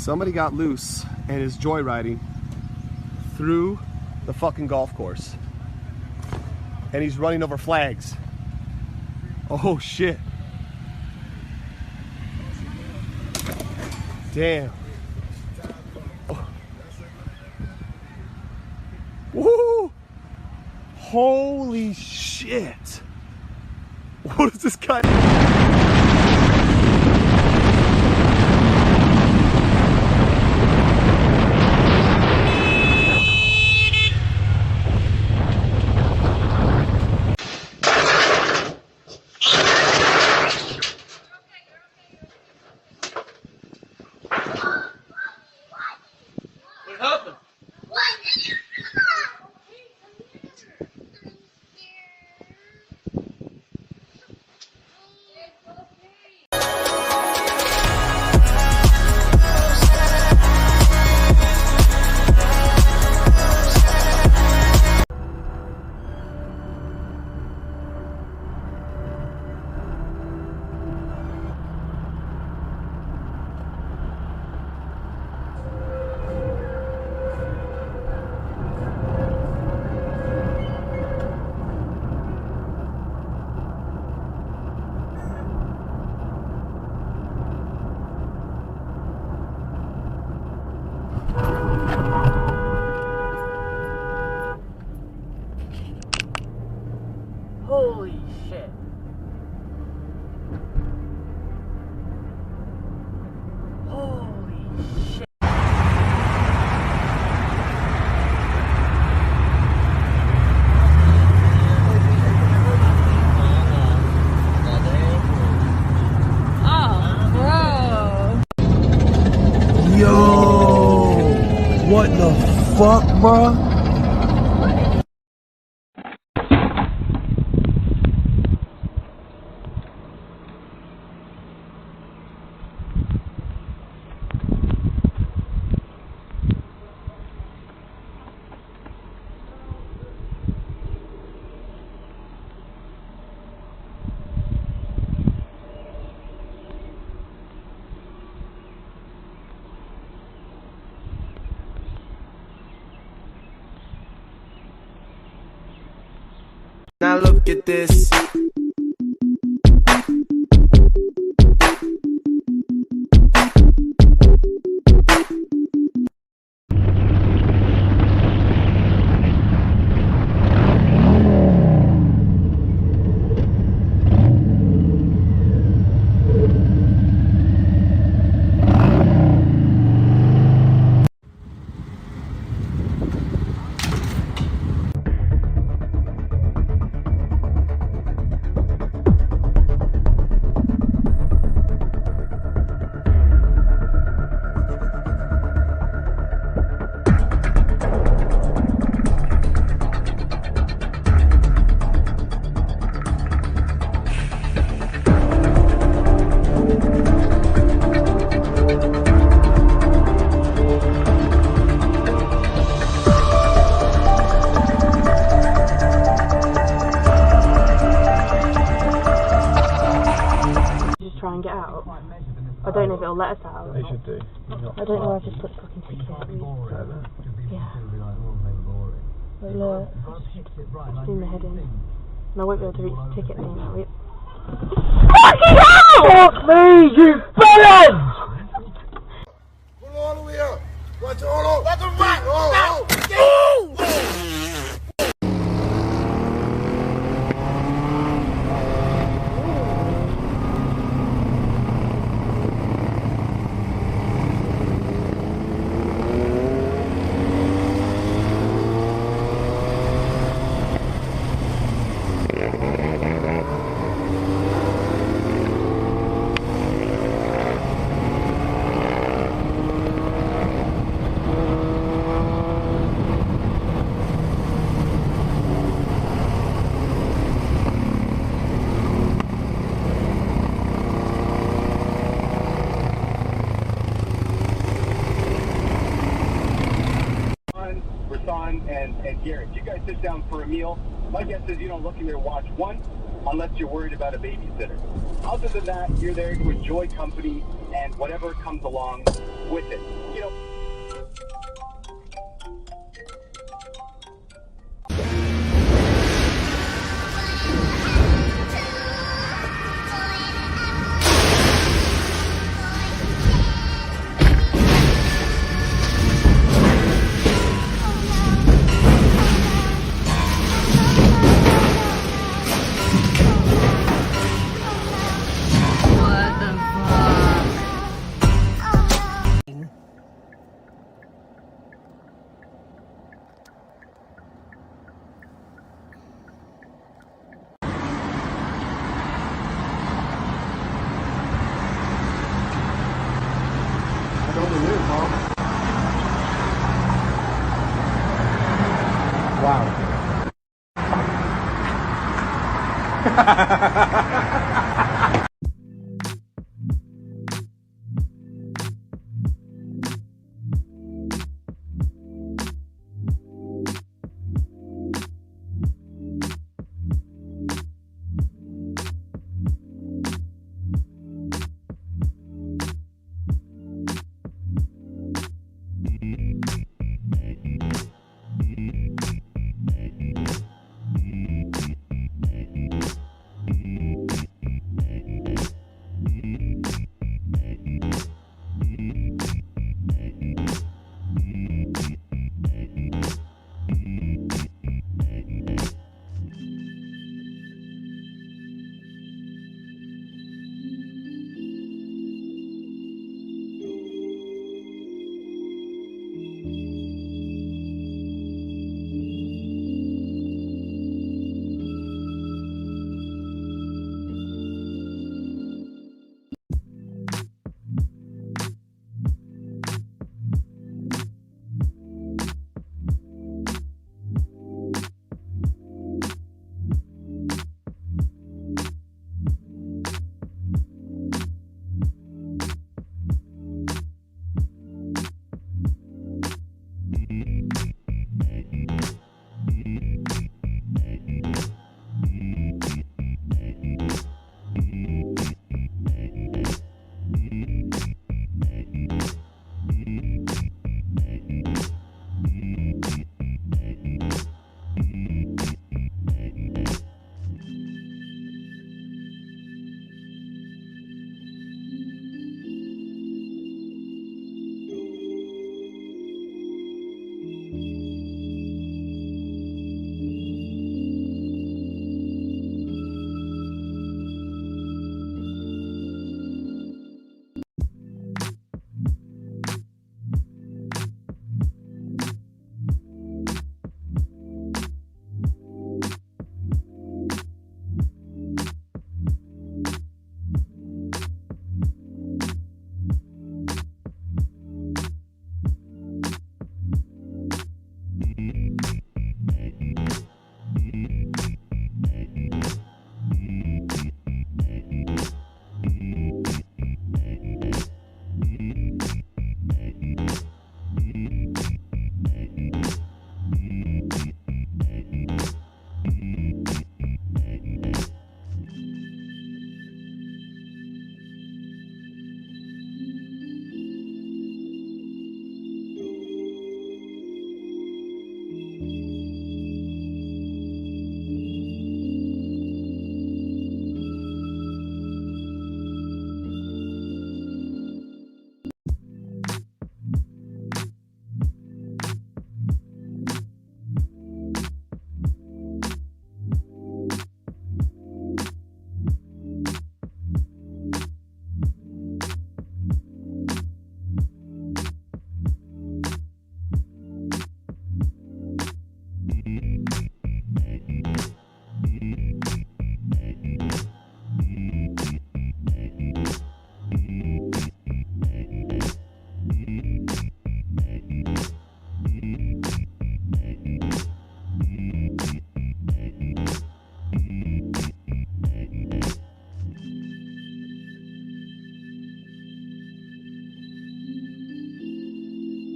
Somebody got loose and is joyriding through the fucking golf course. And he's running over flags. Oh shit. Damn. Oh. Woo! Holy shit. What is this guy? Holy shit. Holy shit. Oh, bro. Yo! What the fuck, bro? Now look at this. Try and get out. I don't know if it'll let us out. They should do. I don't know where I've just put the fucking ticket. Yeah. But look, I've seen the heading. And I won't be able to reach the ticket now. Wait. Fucking hell! Fuck me, you villains! Pull all the way up. Watch all over. Let them rock. And Garrett, you guys sit down for a meal. My guess is you don't look in your watch. 1, unless you're worried about a babysitter. Other than that, you're there to enjoy company and whatever comes along with it. You know.